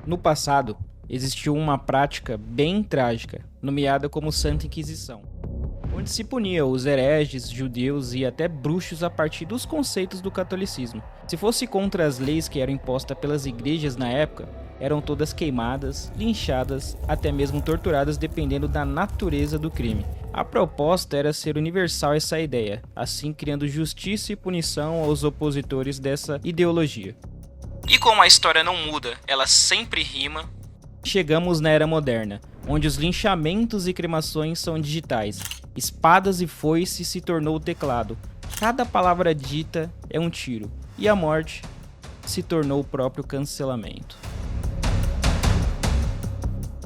No passado, existiu uma prática bem trágica, nomeada como Santa Inquisição, onde se punia os hereges, judeus e até bruxos a partir dos conceitos do catolicismo. Se fosse contra as leis que eram impostas pelas igrejas na época, eram todas queimadas, linchadas, até mesmo torturadas dependendo da natureza do crime. A proposta era ser universal essa ideia, assim criando justiça e punição aos opositores dessa ideologia. E como a história não muda, ela sempre rima, chegamos na era moderna, onde os linchamentos e cremações são digitais. Espadas e foice se tornou o teclado. Cada palavra dita é um tiro. E a morte se tornou o próprio cancelamento.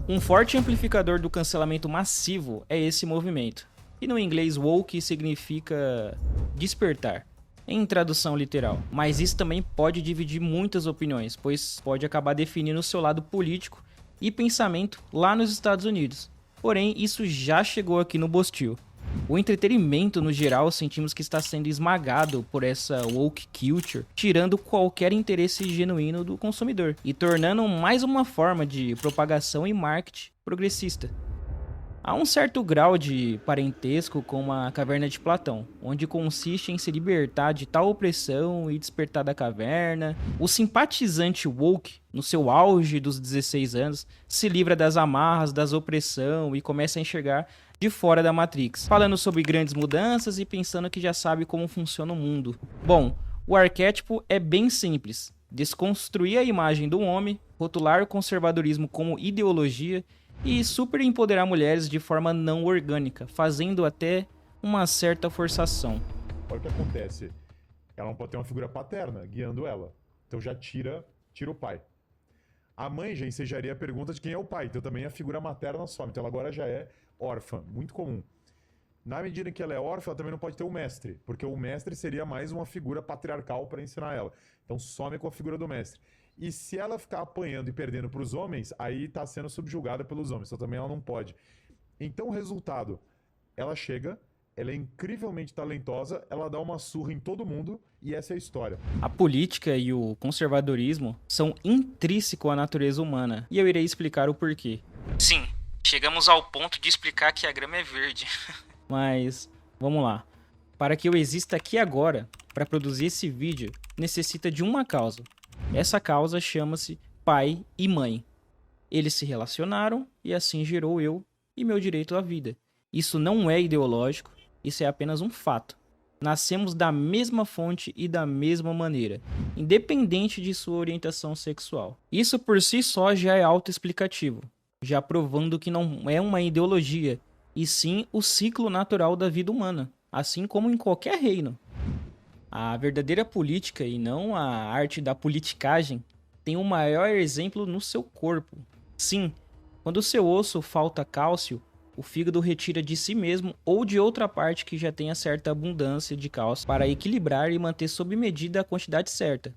Um forte amplificador do cancelamento massivo é esse movimento. E no inglês woke significa despertar, em tradução literal. Mas isso também pode dividir muitas opiniões, pois pode acabar definindo o seu lado político e pensamento lá nos Estados Unidos. Porém, isso já chegou aqui no Bostil. O entretenimento, no geral, sentimos que está sendo esmagado por essa woke culture, tirando qualquer interesse genuíno do consumidor e tornando mais uma forma de propagação e marketing progressista. Há um certo grau de parentesco com a Caverna de Platão, onde consiste em se libertar de tal opressão e despertar da caverna. O simpatizante woke, no seu auge dos 16 anos, se livra das amarras, das opressão e começa a enxergar de fora da Matrix, falando sobre grandes mudanças e pensando que já sabe como funciona o mundo. Bom, o arquétipo é bem simples: desconstruir a imagem do homem, rotular o conservadorismo como ideologia e super empoderar mulheres de forma não orgânica, fazendo até uma certa forçação. Olha o que acontece. Ela não pode ter uma figura paterna guiando ela. Então já tira o pai. A mãe já ensejaria a pergunta de quem é o pai. Então também a figura materna some. Então ela agora já é órfã. Muito comum. Na medida em que ela é órfã, ela também não pode ter o mestre. Porque o mestre seria mais uma figura patriarcal para ensinar ela. Então some com a figura do mestre. E se ela ficar apanhando e perdendo para os homens, aí está sendo subjugada pelos homens. Então também ela não pode. Então o resultado, ela chega, ela é incrivelmente talentosa, ela dá uma surra em todo mundo e essa é a história. A política e o conservadorismo são intrínsecos à natureza humana, e eu irei explicar o porquê. Sim, chegamos ao ponto de explicar que a grama é verde. Mas, vamos lá. Para que eu exista aqui agora, para produzir esse vídeo, necessita de uma causa. Essa causa chama-se pai e mãe. Eles se relacionaram e assim gerou eu e meu direito à vida. Isso não é ideológico, isso é apenas um fato. Nascemos da mesma fonte e da mesma maneira, independente de sua orientação sexual. Isso por si só já é autoexplicativo, já provando que não é uma ideologia, e sim o ciclo natural da vida humana, assim como em qualquer reino. A verdadeira política e não a arte da politicagem tem o maior exemplo no seu corpo. Sim, quando o seu osso falta cálcio, o fígado retira de si mesmo ou de outra parte que já tenha certa abundância de cálcio para equilibrar e manter sob medida a quantidade certa.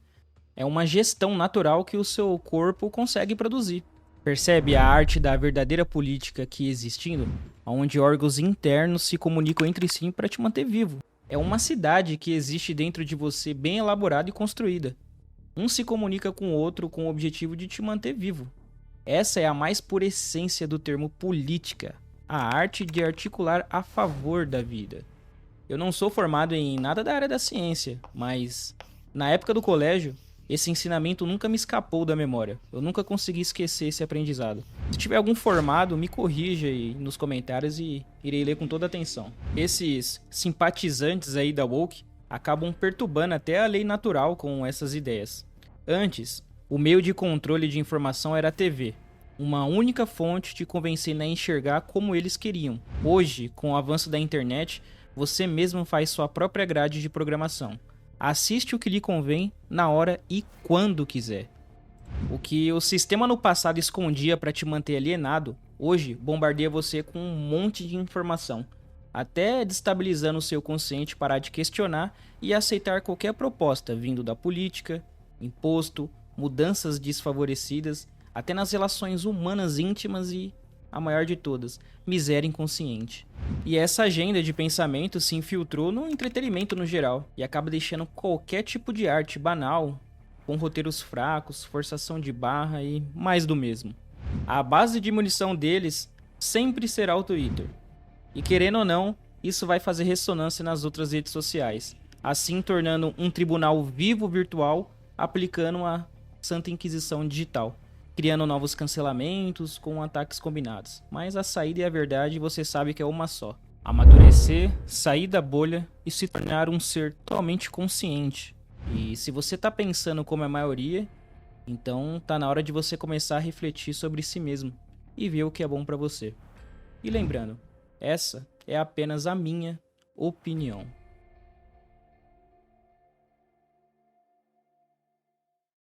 É uma gestão natural que o seu corpo consegue produzir. Percebe a arte da verdadeira política aqui existindo, onde órgãos internos se comunicam entre si para te manter vivo. É uma cidade que existe dentro de você bem elaborada e construída. Um se comunica com o outro com o objetivo de te manter vivo. Essa é a mais pura essência do termo política, a arte de articular a favor da vida. Eu não sou formado em nada da área da ciência, mas na época do colégio, esse ensinamento nunca me escapou da memória. Eu nunca consegui esquecer esse aprendizado. Se tiver algum formado, me corrija aí nos comentários e irei ler com toda atenção. Esses simpatizantes aí da woke acabam perturbando até a lei natural com essas ideias. Antes, o meio de controle de informação era a TV. Uma única fonte te convencendo a enxergar como eles queriam. Hoje, com o avanço da internet, você mesmo faz sua própria grade de programação. Assiste o que lhe convém, na hora e quando quiser. O que o sistema no passado escondia para te manter alienado, hoje bombardeia você com um monte de informação, até destabilizando o seu consciente parar de questionar e aceitar qualquer proposta vindo da política, imposto, mudanças desfavorecidas, até nas relações humanas íntimas e, a maior de todas, miséria inconsciente. E essa agenda de pensamento se infiltrou no entretenimento no geral e acaba deixando qualquer tipo de arte banal com roteiros fracos, forçação de barra e mais do mesmo. A base de munição deles sempre será o Twitter. E querendo ou não, isso vai fazer ressonância nas outras redes sociais, assim tornando um tribunal vivo virtual aplicando a Santa Inquisição digital, criando novos cancelamentos com ataques combinados. Mas a saída e a verdade você sabe que é uma só: amadurecer, sair da bolha e se tornar um ser totalmente consciente. E se você tá pensando como a maioria, então tá na hora de você começar a refletir sobre si mesmo e ver o que é bom pra você. E lembrando, essa é apenas a minha opinião.